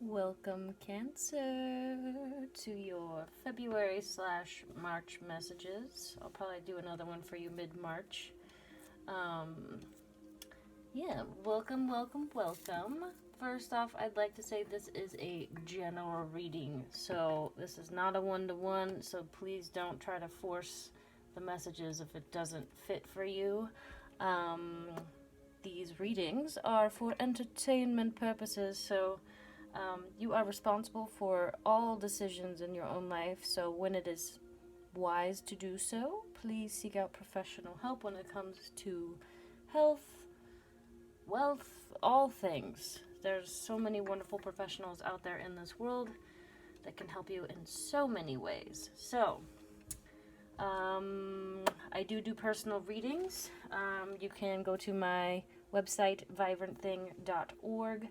Welcome, Cancer, to your February/March messages. I'll probably do another one for you mid-March. Um, welcome. First off, I'd like to say this is a general reading, so this is not a one-to-one, so please don't try to force the messages if it doesn't fit for you. These readings are for entertainment purposes, so you are responsible for all decisions in your own life, so when it is wise to do so, please seek out professional help when it comes to health, wealth, all things. There's so many wonderful professionals out there in this world that can help you in so many ways. So, I do personal readings. You can go to my website, vivrantthing.org.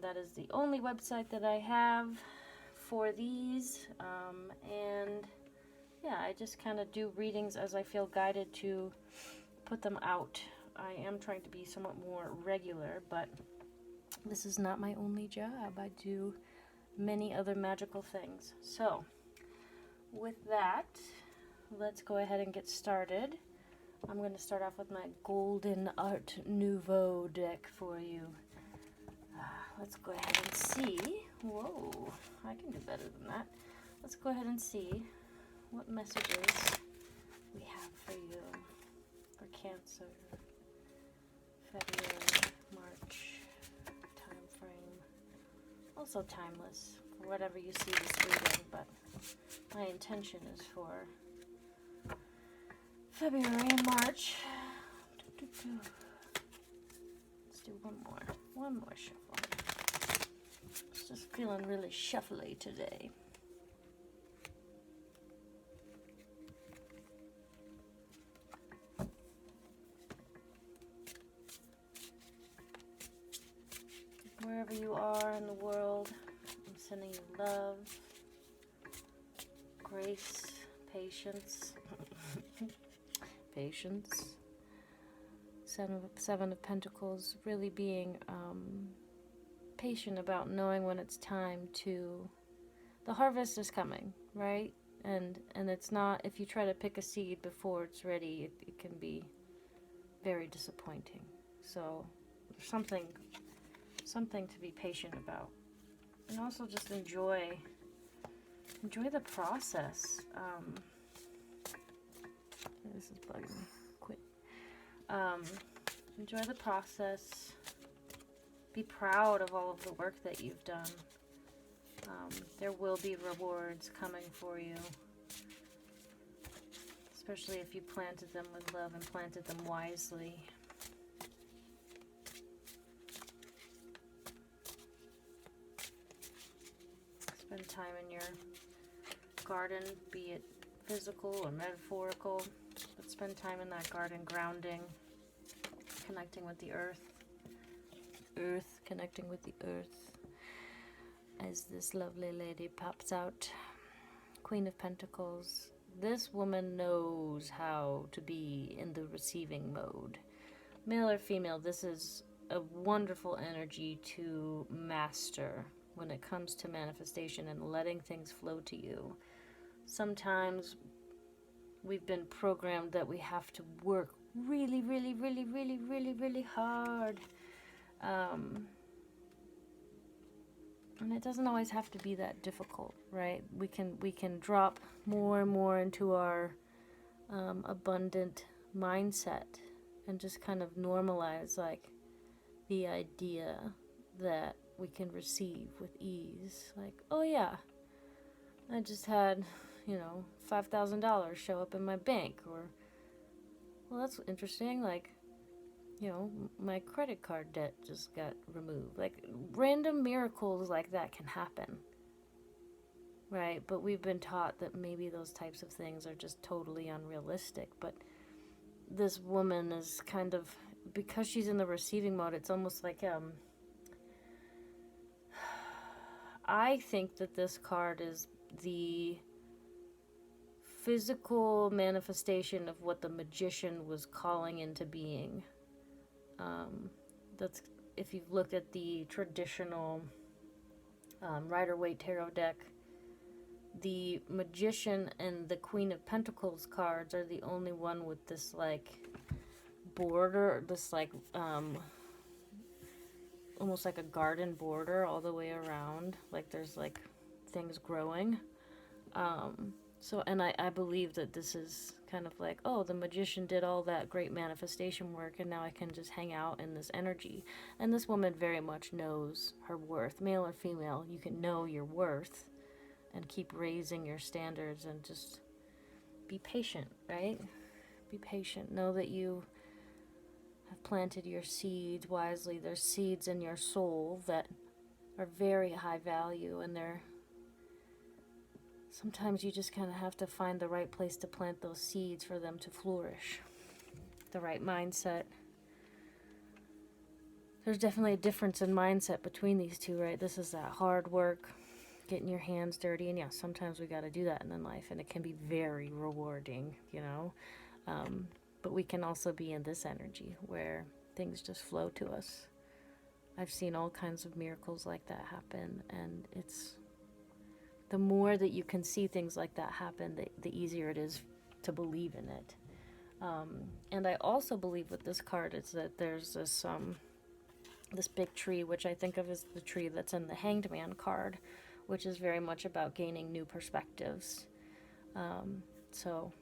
That is the only website that I have for these. And yeah, I just kind of do readings as I feel guided to put them out. I am trying to be somewhat more regular, but this is not my only job. I do many other magical things. So, with that, let's go ahead and get started. I'm going to start off with my Golden Art Nouveau deck for you. Let's go ahead and see. Whoa, I can do better than that. Let's go ahead and see what messages we have for you for Cancer, February, March, time frame. Also timeless for whatever you see this reading, but my intention is for February and March. Let's do one more shuffle. Just feeling really shuffly today. Wherever you are in the world, I'm sending you love, grace, patience. Patience. Seven of Pentacles, really being patient about knowing when it's time to, the harvest is coming, right? And it's not, if you try to pick a seed before it's ready, it can be very disappointing. So there's something to be patient about, and also just enjoy the process. This is bugging me. Quit. Enjoy the process. Be proud of all of the work that you've done. There will be rewards coming for you, especially if you planted them with love and planted them wisely. Spend time in your garden, be it physical or metaphorical, but spend time in that garden grounding, connecting with the earth, connecting with the earth, as this lovely lady pops out. Queen of Pentacles. This woman knows how to be in the receiving mode. Male or female, this is a wonderful energy to master when it comes to manifestation and letting things flow to you. Sometimes we've been programmed that we have to work really, really, really, really, really, really hard. And it doesn't always have to be that difficult, right? We can drop more and more into our abundant mindset and just kind of normalize like the idea that we can receive with ease. Like, oh yeah, I just had, $5,000 show up in my bank, or, well, that's interesting, like, my credit card debt just got removed. Like, random miracles like that can happen, right? But we've been taught that maybe those types of things are just totally unrealistic. But this woman is kind of, because she's in the receiving mode, it's almost like, I think that this card is the physical manifestation of what the magician was calling into being. That's, if you've looked at the traditional Rider-Waite Tarot deck. The Magician and the Queen of Pentacles cards are the only one with this like border, this like almost like a garden border all the way around, like there's like things growing. So, and I believe that this is kind of like, oh, the magician did all that great manifestation work, and now I can just hang out in this energy. And this woman very much knows her worth, male or female. You can know your worth and keep raising your standards and just be patient, right? Be patient. Know that you have planted your seeds wisely. There's seeds in your soul that are very high value, and they're sometimes you just kind of have to find the right place to plant those seeds for them to flourish. The right mindset. There's definitely a difference in mindset between these two, right? This is that hard work, getting your hands dirty, and yeah, sometimes we got to do that in life, and it can be very rewarding, you know. But we can also be in this energy where things just flow to us. I've seen all kinds of miracles like that happen, and it's the more that you can see things like that happen, the easier it is to believe in it. And I also believe with this card is that there's this big tree, which I think of as the tree that's in the Hanged Man card, which is very much about gaining new perspectives. So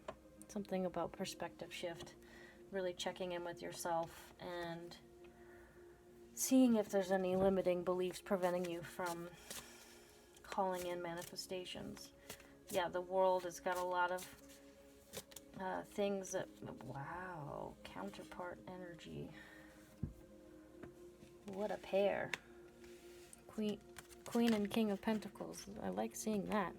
something about perspective shift, really checking in with yourself and seeing if there's any limiting beliefs preventing you from calling in manifestations. Yeah, the world has got a lot of things that, wow, counterpart energy. What a pair. Queen and King of Pentacles. I like seeing that.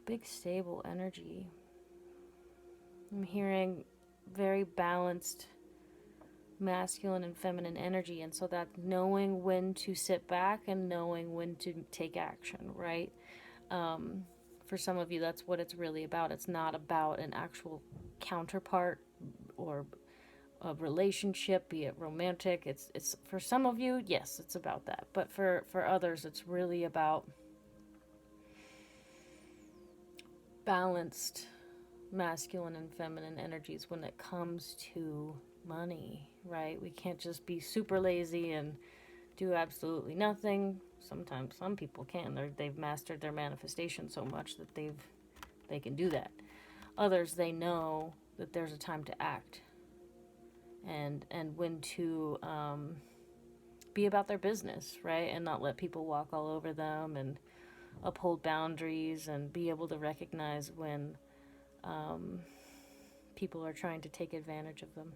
Big stable energy. I'm hearing very balanced masculine and feminine energy, and so that's knowing when to sit back and knowing when to take action, right? For some of you, that's what it's really about. It's not about an actual counterpart or a relationship, be it romantic. It's for some of you, yes, it's about that, but for others, it's really about balanced masculine and feminine energies when it comes to money, right? We can't just be super lazy and do absolutely nothing. Sometimes some people can. They've mastered their manifestation so much that they can do that. Others, they know that there's a time to act and when to be about their business, right? And not let people walk all over them, and uphold boundaries and be able to recognize when people are trying to take advantage of them.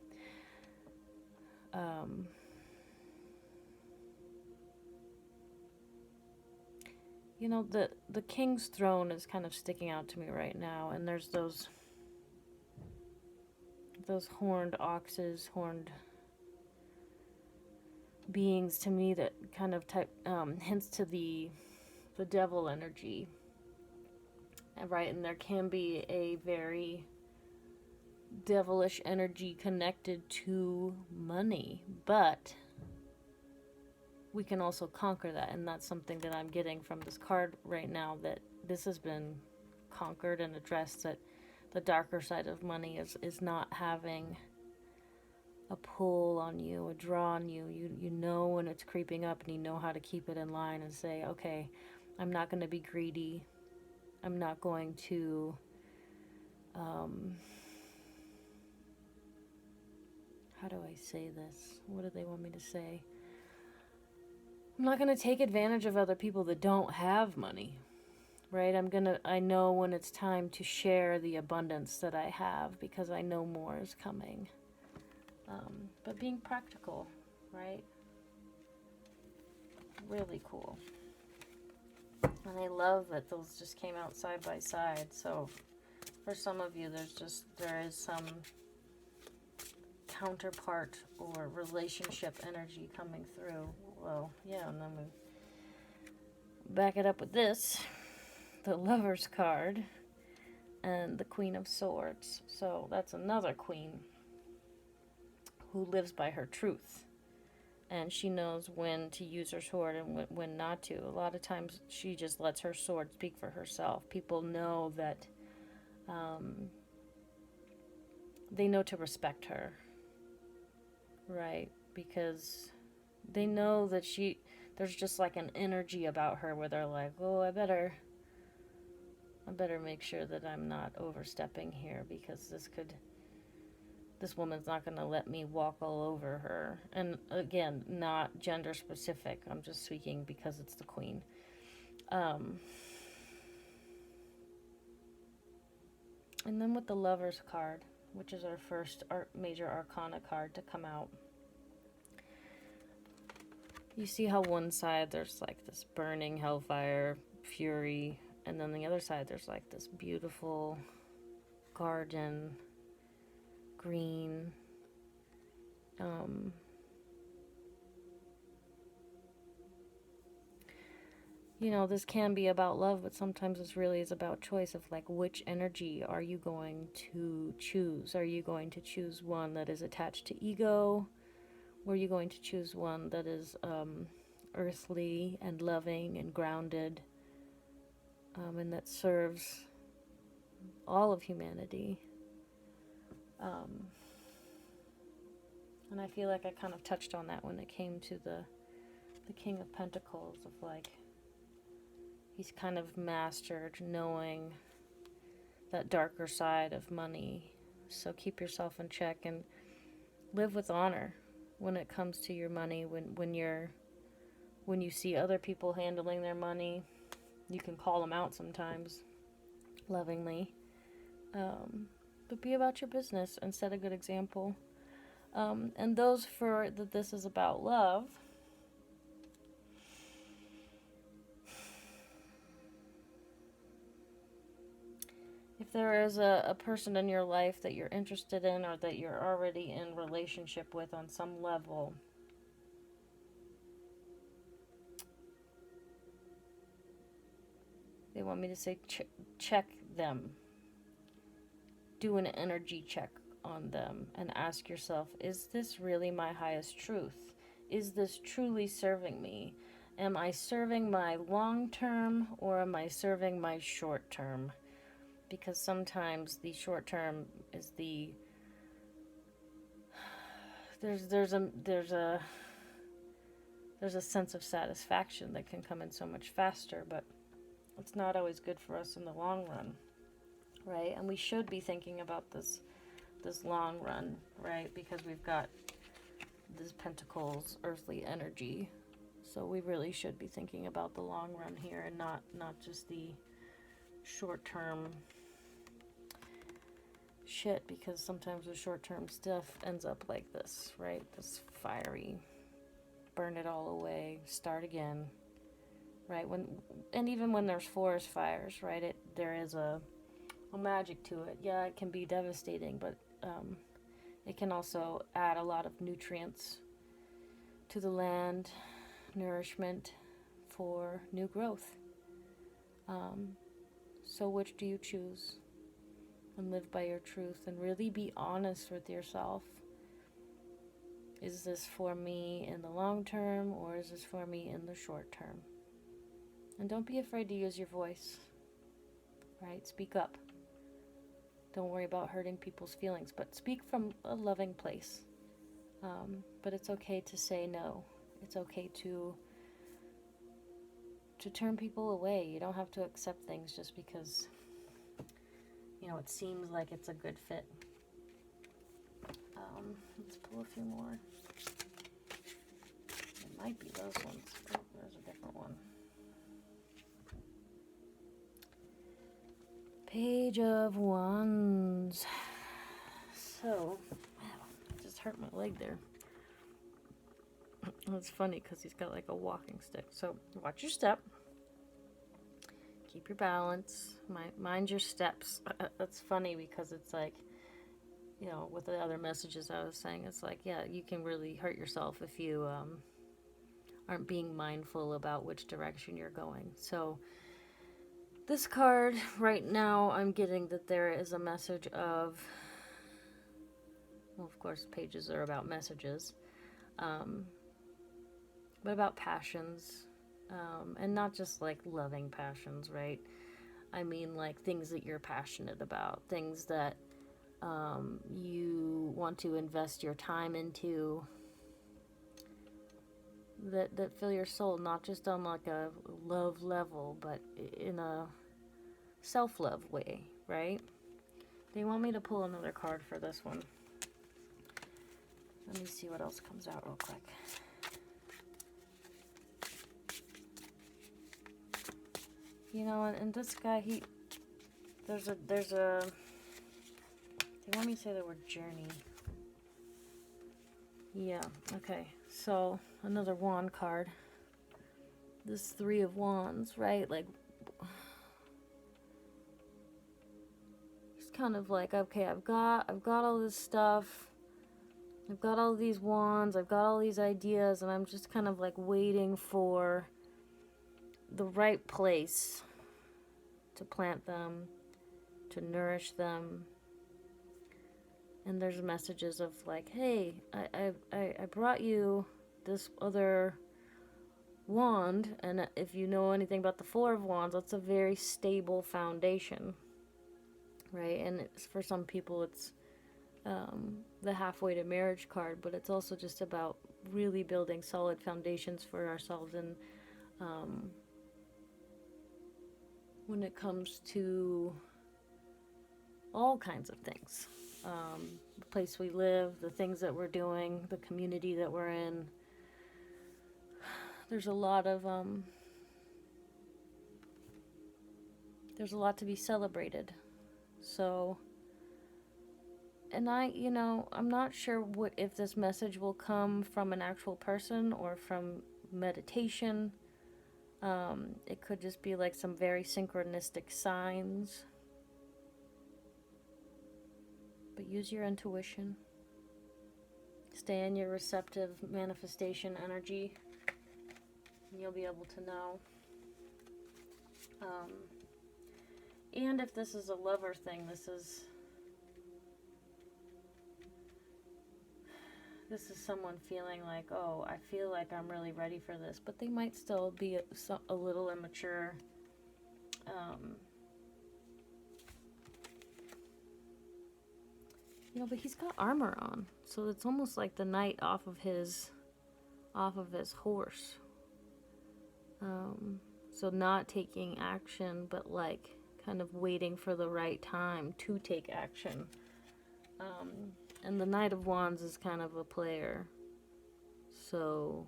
You know, the king's throne is kind of sticking out to me right now, and there's those horned oxes, horned beings to me that kind of hints to the devil energy, right? And there can be a very devilish energy connected to money, but we can also conquer that, and that's something that I'm getting from this card right now, that this has been conquered and addressed, that the darker side of money is not having a pull on you, a draw on you. You know when it's creeping up, and you know how to keep it in line and say, okay, I'm not going to be greedy. I'm not going to how do I say this? What do they want me to say? I'm not going to take advantage of other people that don't have money, right? I know when it's time to share the abundance that I have, because I know more is coming. But being practical, right? Really cool. And I love that those just came out side by side. So for some of you, there is some counterpart or relationship energy coming through. Well, yeah, and then we back it up with this, the Lover's card and the Queen of Swords. So that's another queen who lives by her truth and she knows when to use her sword and when not to. A lot of times she just lets her sword speak for herself. People know that they know to respect her, right? Because they know that there's just like an energy about her where they're like, oh, I better make sure that I'm not overstepping here, because this woman's not going to let me walk all over her. And again, not gender specific. I'm just speaking because it's the queen. And then with the Lover's card, which is our first major arcana card to come out, you see how one side there's like this burning hellfire, fury, and then the other side there's like this beautiful garden, green, you know, this can be about love, but sometimes this really is about choice of like, which energy are you going to choose? Are you going to choose one that is attached to ego? Or are you going to choose one that is earthly and loving and grounded, and that serves all of humanity? And I feel like I kind of touched on that when it came to the King of Pentacles, of like, he's kind of mastered knowing that darker side of money. So keep yourself in check and live with honor when it comes to your money. When you see other people handling their money, you can call them out sometimes lovingly, but be about your business and set a good example. And those for that this is about love, if there is a person in your life that you're interested in or that you're already in relationship with on some level, they want me to say check them. Do an energy check on them and ask yourself, is this really my highest truth? Is this truly serving me? Am I serving my long term or am I serving my short term? Because sometimes the short term is there's a sense of satisfaction that can come in so much faster, but it's not always good for us in the long run, right? And we should be thinking about this long run, right? Because we've got this Pentacles earthly energy, so we really should be thinking about the long run here and not just the short term shit, because sometimes the short term stuff ends up like this, right? This fiery, burn it all away, start again, right? And even when there's forest fires, right, there is a magic to it. Yeah, it can be devastating, but it can also add a lot of nutrients to the land, nourishment for new growth. So which do you choose? And live by your truth and really be honest with yourself. Is this for me in the long term, or is this for me in the short term? And don't be afraid to use your voice, right? Speak up. Don't worry about hurting people's feelings, but speak from a loving place. But it's okay to say no. It's okay to turn people away. You don't have to accept things just because, you know, it seems like it's a good fit. Let's pull a few more. It might be those ones. Oh, there's a different one. Page of Wands. So, wow, I just hurt my leg there. It's funny because he's got like a walking stick. So, watch your step. Keep your balance. Mind your steps. That's funny because it's like, you know, with the other messages I was saying, it's like, yeah, you can really hurt yourself if you aren't being mindful about which direction you're going. So this card right now, I'm getting that there is a message of, well, of course, pages are about messages. but about passions, and not just like loving passions, right? I mean, like things that you're passionate about, things that you want to invest your time into, that fill your soul, not just on like a love level, but in a self-love way, right? They want me to pull another card for this one. Let me see what else comes out real quick. You know, and this guy, there's a, they want me to say the word journey. Yeah, okay. So, another wand card. This Three of Wands, right? Like, it's kind of like, okay, I've got all this stuff. I've got all these wands. I've got all these ideas, and I'm just kind of like waiting for the right place to plant them, to nourish them. And there's messages of like, hey, I brought you this other wand, and if you know anything about the Four of Wands, that's a very stable foundation, right? And it's, for some people, it's the halfway to marriage card, but it's also just about really building solid foundations for ourselves. And when it comes to all kinds of things, the place we live, the things that we're doing, the community that we're in, there's a lot to be celebrated. So, and I'm not sure if this message will come from an actual person or from meditation. It could just be like some very synchronistic signs. But use your intuition. Stay in your receptive manifestation energy, and you'll be able to know. And if this is a lover thing, this is someone feeling like, oh, I feel like I'm really ready for this, but they might still be a little immature. But he's got armor on, so it's almost like the knight off of his horse. So not taking action, but like kind of waiting for the right time to take action. And the Knight of Wands is kind of a player, so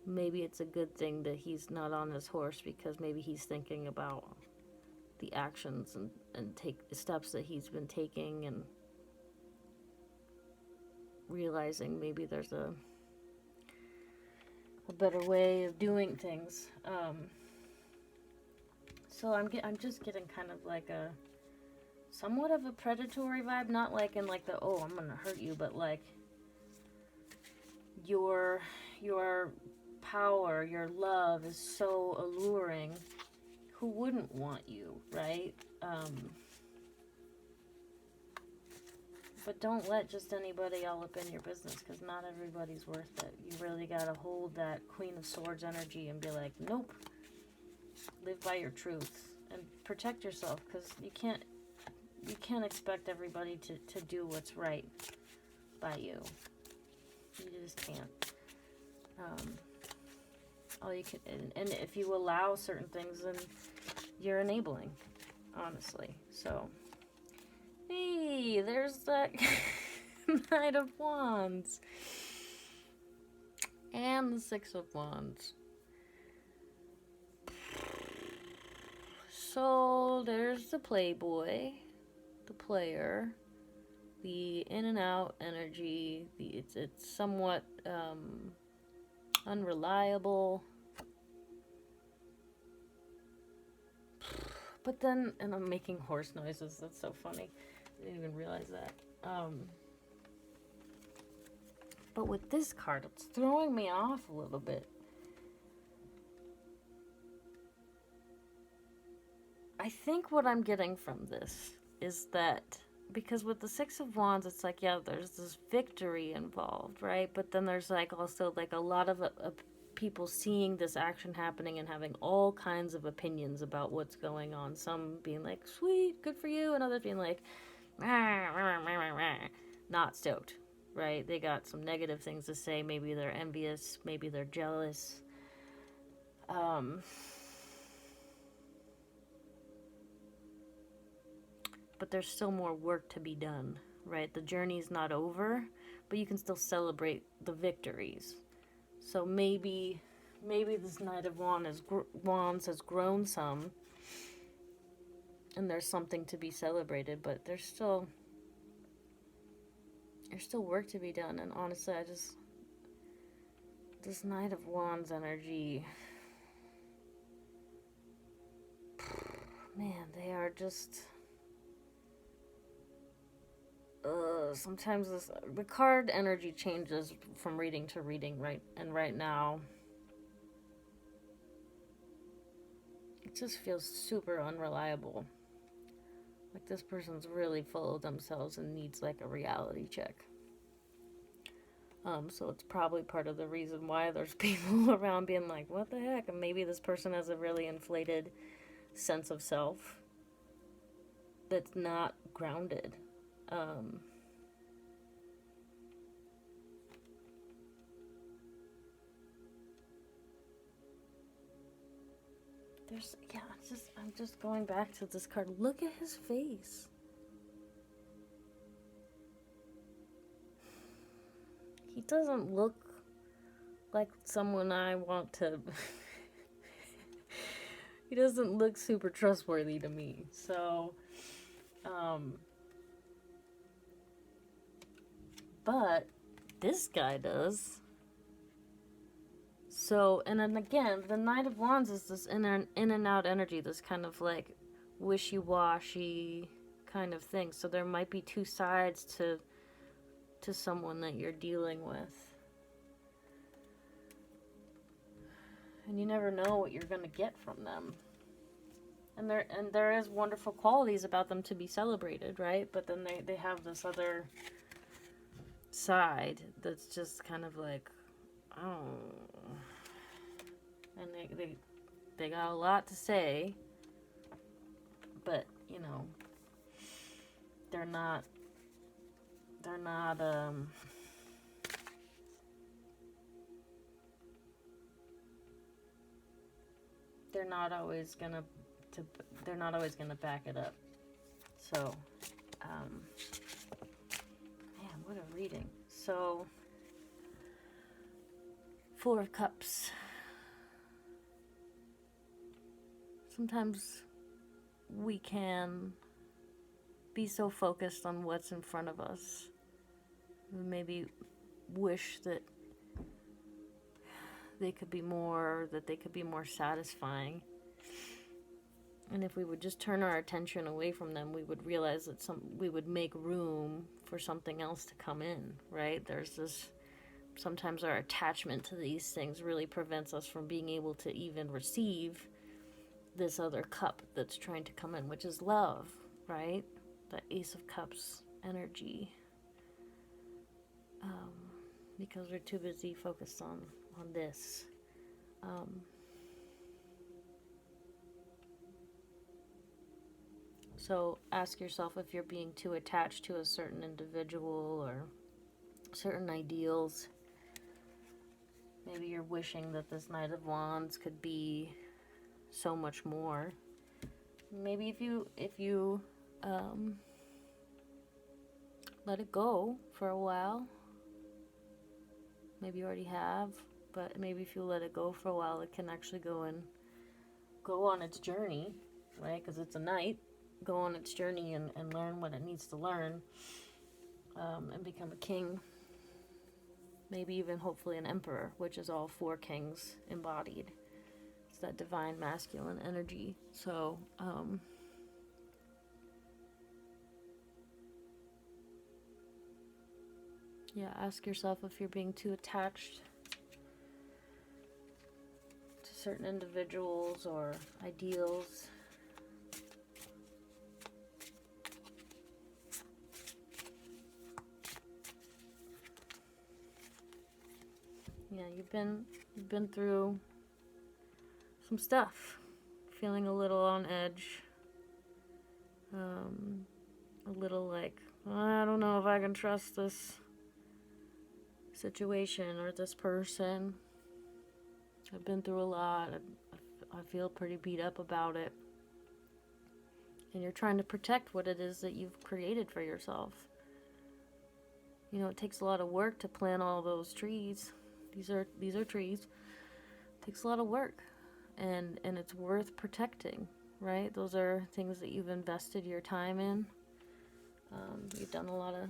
maybe it's a good thing that he's not on his horse, because maybe he's thinking about the actions and take the steps that he's been taking, and realizing maybe there's a better way of doing things. So I'm just getting kind of like a somewhat of a predatory vibe, not like in like the, oh, I'm gonna hurt you, but like your power, your love is so alluring. Who wouldn't want you, right? But don't let just anybody all up in your business, because not everybody's worth it. You really gotta hold that Queen of Swords energy and be like, nope. Live by your truth and protect yourself, because you can't expect everybody to do what's right by you. You just can't. All you can, and if you allow certain things, then you're enabling, honestly. So, hey, there's that Knight of Wands and the Six of Wands. So there's the playboy, the player, the in and out energy. It's somewhat unreliable. But then, and I'm making horse noises. That's so funny. I didn't even realize that. But with this card, it's throwing me off a little bit. I think what I'm getting from this is that because with the Six of Wands, it's like, yeah, there's this victory involved, right? But then there's like also like a lot of people seeing this action happening and having all kinds of opinions about what's going on. Some being like, sweet, good for you, and others being like, rah, rah, rah, rah, rah, not stoked, right? They got some negative things to say. Maybe they're envious, maybe they're jealous. But there's still more work to be done, right? The journey's not over, but you can still celebrate the victories. So maybe this Knight of Wands has grown some, and there's something to be celebrated, but there's still work to be done. And honestly, this Knight of Wands energy, man, they are just, sometimes the card energy changes from reading to reading, right? And right now, it just feels super unreliable. Like this person's really full of themselves and needs like a reality check. So it's probably part of the reason why there's people around being like, what the heck? And maybe this person has a really inflated sense of self that's not grounded. I'm just going back to this card. Look at his face. He doesn't look like someone I want to... He doesn't look super trustworthy to me. So, but this guy does. So, and then again, the Knight of Wands is this in and out energy, this kind of like wishy-washy kind of thing. So there might be two sides to someone that you're dealing with. And you never know what you're going to get from them. And there is wonderful qualities about them to be celebrated, right? But then they have this other side that's just kind of like, oh. And they got a lot to say, but you know, they're not always gonna back it up. So, man, what a reading. So, Four of Cups. Sometimes we can be so focused on what's in front of us. We maybe wish that they could be more satisfying. And if we would just turn our attention away from them, we would realize that we would make room for something else to come in, right? There's this, sometimes our attachment to these things really prevents us from being able to even receive this other cup that's trying to come in, which is love, right? The Ace of Cups energy. Because we're too busy focused on this. So ask yourself if you're being too attached to a certain individual or certain ideals. Maybe you're wishing that this Knight of Wands could be so much more. Maybe if you let it go for a while, maybe you already have, but maybe if you let it go for a while, it can actually go on its journey, right? Because it's a knight. Go on its journey and learn what it needs to learn, and become a king. Maybe even hopefully an emperor, which is all four kings embodied. It's that divine masculine energy. So, yeah, ask yourself if you're being too attached to certain individuals or ideals. you've been through some stuff, feeling a little on edge, a little like, I don't know if I can trust this situation or this person. I've been through a lot. I feel pretty beat up about it. And you're trying to protect what it is that you've created for yourself. You know, it takes a lot of work to plant all those trees. These are trees. It takes a lot of work. And it's worth protecting, right? Those are things that you've invested your time in. You've done a lot of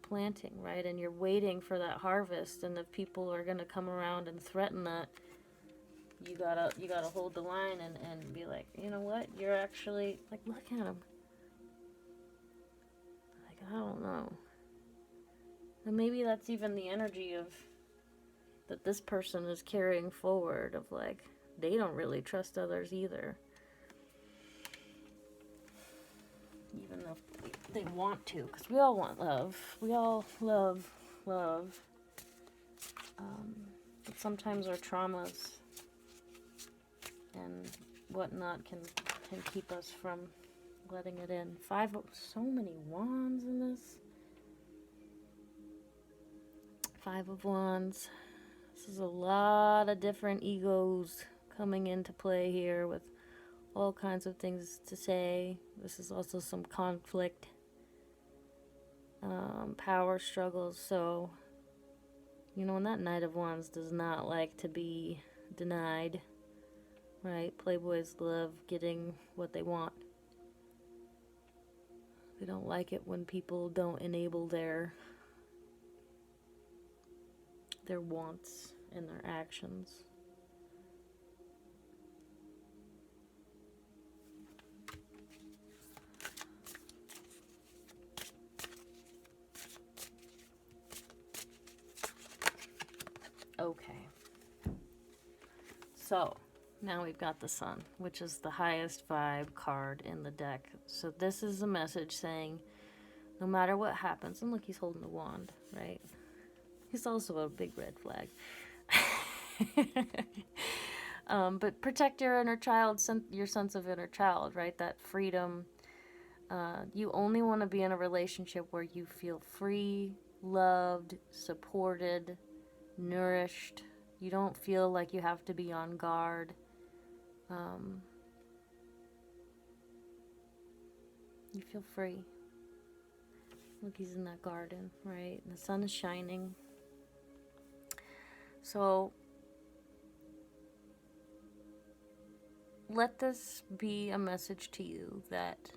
planting, right? And you're waiting for that harvest. And if people are going to come around and threaten that, you gotta hold the line and be like, you know what? You're actually, like, look at him. Like, I don't know. And maybe that's even the energy of that this person is carrying forward, of like, they don't really trust others either. Even though they want to, because we all want love. We all love. But sometimes our traumas and whatnot can keep us from letting it in. So many wands in this. 5 of Wands. This is a lot of different egos coming into play here with all kinds of things to say. This is also some conflict, power struggles. So, you know, and that Knight of Wands does not like to be denied, right? Playboys love getting what they want. They don't like it when people don't enable their wants and their actions. Okay. So, now we've got the Sun, which is the highest vibe card in the deck. So this is a message saying, no matter what happens, and look, he's holding the wand, right? He's also a big red flag. But protect your inner child, your sense of inner child, right? That freedom. You only want to be in a relationship where you feel free, loved, supported, nourished. You don't feel like you have to be on guard. You feel free. Look, he's in that garden, right? And the sun is shining. So let this be a message to you that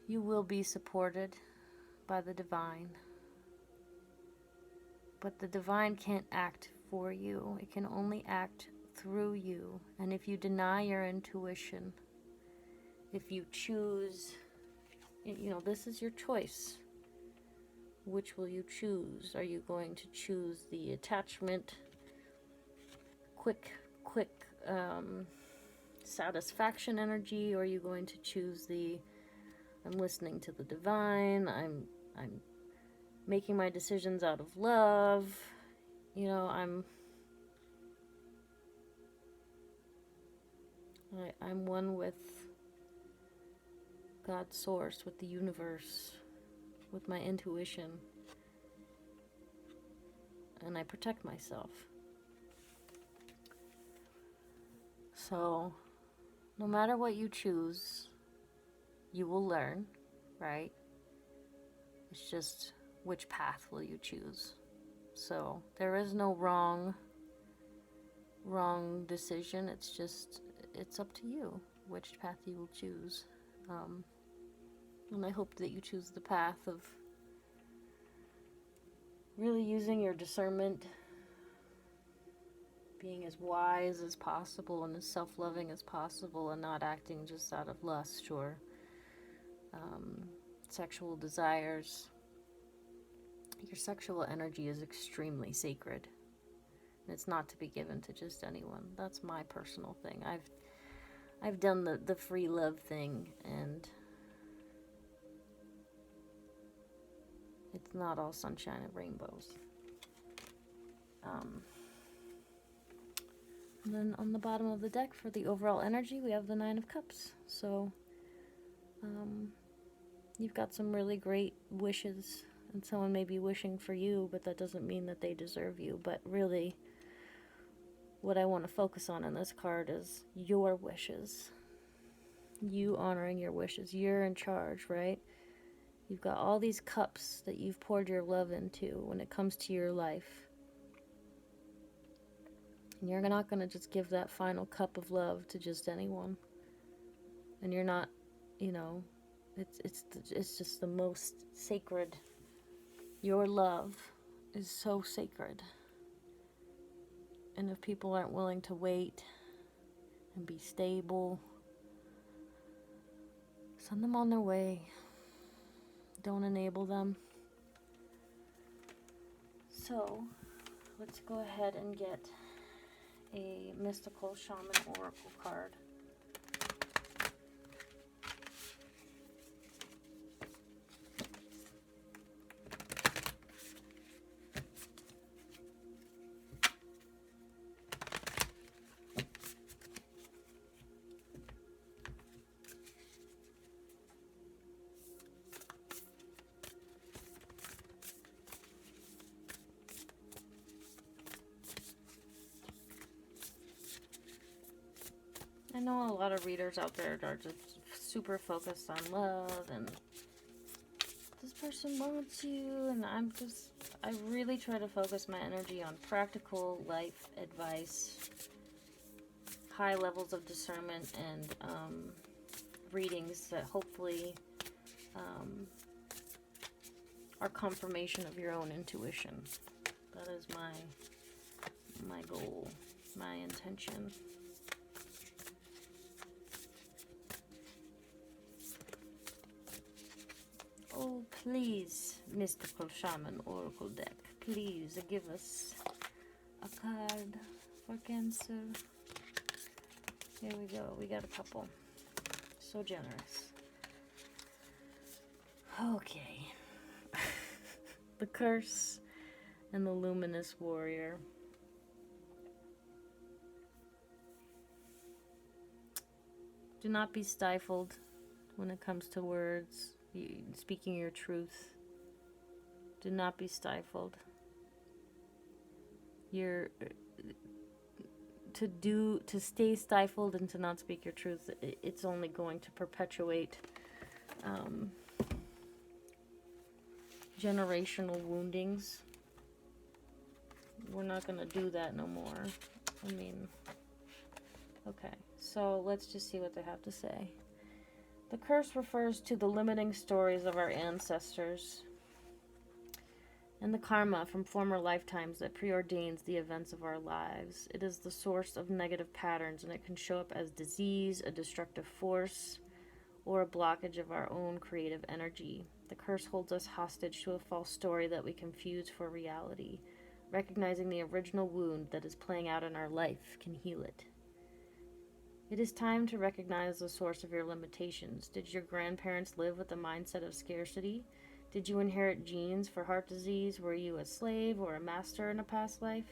you will be supported by the divine. But the divine can't act for you. It can only act through you. And if you deny your intuition, if you choose, you know, this is your choice. Which will you choose? Are you going to choose the attachment, quick satisfaction energy, or are you going to choose the I'm listening to the divine, I'm making my decisions out of love, you know, I'm one with God's source, with the universe, with my intuition, and I protect myself. So, no matter what you choose, you will learn, right? It's just which path will you choose. So, there is no wrong decision. It's up to you which path you will choose. And I hope that you choose the path of really using your discernment, being as wise as possible and as self-loving as possible, and not acting just out of lust or sexual desires. Your sexual energy is extremely sacred. And it's not to be given to just anyone. That's my personal thing. I've done the free love thing, and It's not all sunshine and rainbows. And then on the bottom of the deck for the overall energy, we have the Nine of Cups. So you've got some really great wishes, and someone may be wishing for you, but that doesn't mean that they deserve you. But really, what I want to focus on in this card is your wishes. You honoring your wishes. You're in charge, right? You've got all these cups that you've poured your love into when it comes to your life. And you're not going to just give that final cup of love to just anyone. And you're not, it's just the most sacred. Your love is so sacred. And if people aren't willing to wait and be stable, send them on their way. Don't enable them. So, let's go ahead and get a mystical shaman oracle card. I know a lot of readers out there are just super focused on love and this person wants you, and I really try to focus my energy on practical life advice, high levels of discernment, and readings that hopefully are confirmation of your own intuition. That is my goal, my intention. Oh, please, mystical shaman oracle deck, please give us a card for Cancer. Here we go. We got a couple. So generous. Okay. The Curse and the Luminous Warrior. Do not be stifled when it comes to words. Speaking your truth. Do not be stifled. To stay stifled and to not speak your truth, it's only going to perpetuate generational woundings. We're not going to do that no more. I mean, okay, so let's just see what they have to say. The curse refers to the limiting stories of our ancestors and the karma from former lifetimes that preordains the events of our lives. It is the source of negative patterns, and it can show up as disease, a destructive force, or a blockage of our own creative energy. The curse holds us hostage to a false story that we confuse for reality. Recognizing the original wound that is playing out in our life can heal it. It is time to recognize the source of your limitations. Did your grandparents live with the mindset of scarcity? Did you inherit genes for heart disease? Were you a slave or a master in a past life?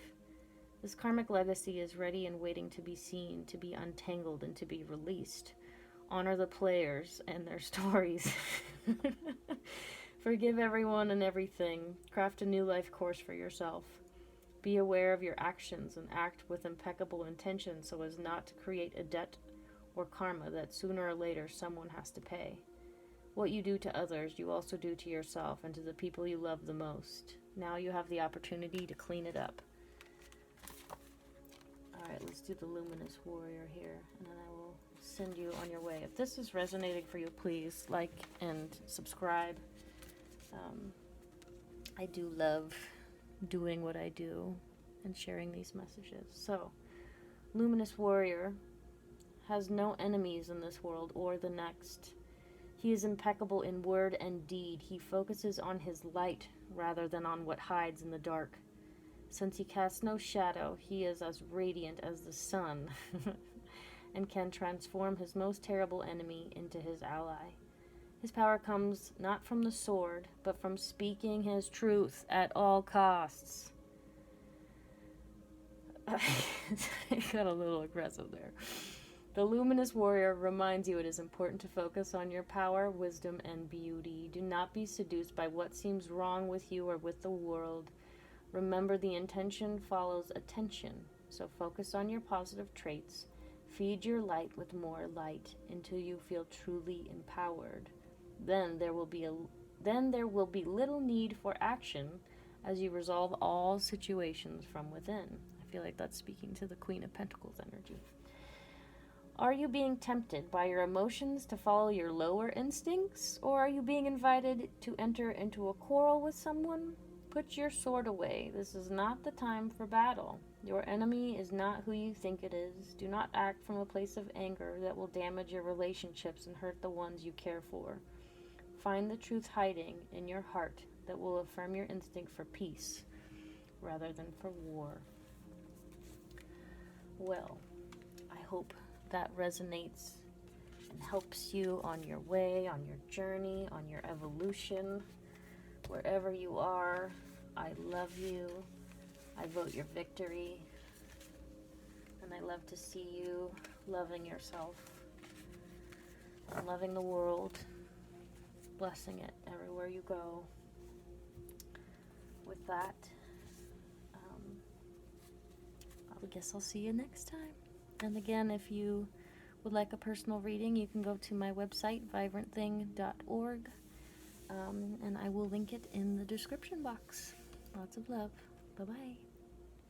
This karmic legacy is ready and waiting to be seen, to be untangled, and to be released. Honor the players and their stories. Forgive everyone and everything. Craft a new life course for yourself. Be aware of your actions and act with impeccable intention so as not to create a debt or karma that sooner or later someone has to pay. What you do to others, you also do to yourself and to the people you love the most. Now you have the opportunity to clean it up. Alright, let's do the Luminous Warrior here, and then I will send you on your way. If this is resonating for you, please like and subscribe. I do love doing what I do and sharing these messages. So, Luminous Warrior has no enemies in this world or the next. He is impeccable in word and deed. He focuses on his light rather than on what hides in the dark. Since he casts no shadow, he is as radiant as the sun and can transform his most terrible enemy into his ally. His power comes not from the sword, but from speaking his truth at all costs. I got a little aggressive there. The luminous warrior reminds you it is important to focus on your power, wisdom, and beauty. Do not be seduced by what seems wrong with you or with the world. Remember, the intention follows attention, so focus on your positive traits. Feed your light with more light until you feel truly empowered. Then there will be little need for action as you resolve all situations from within. I feel like that's speaking to the Queen of Pentacles energy. Are you being tempted by your emotions to follow your lower instincts, or are you being invited to enter into a quarrel with someone? Put your sword away. This is not the time for battle. Your enemy is not who you think it is. Do not act from a place of anger that will damage your relationships and hurt the ones you care for. Find the truth hiding in your heart that will affirm your instinct for peace rather than for war. Well, I hope that resonates and helps you on your way, on your journey, on your evolution, wherever you are. I love you. I vote your victory. And I love to see you loving yourself and loving the world, blessing it everywhere you go. With that, I guess I'll see you next time. And again, if you would like a personal reading, you can go to my website, vivrantthing.org, and I will link it in the description box. Lots of love. Bye-bye.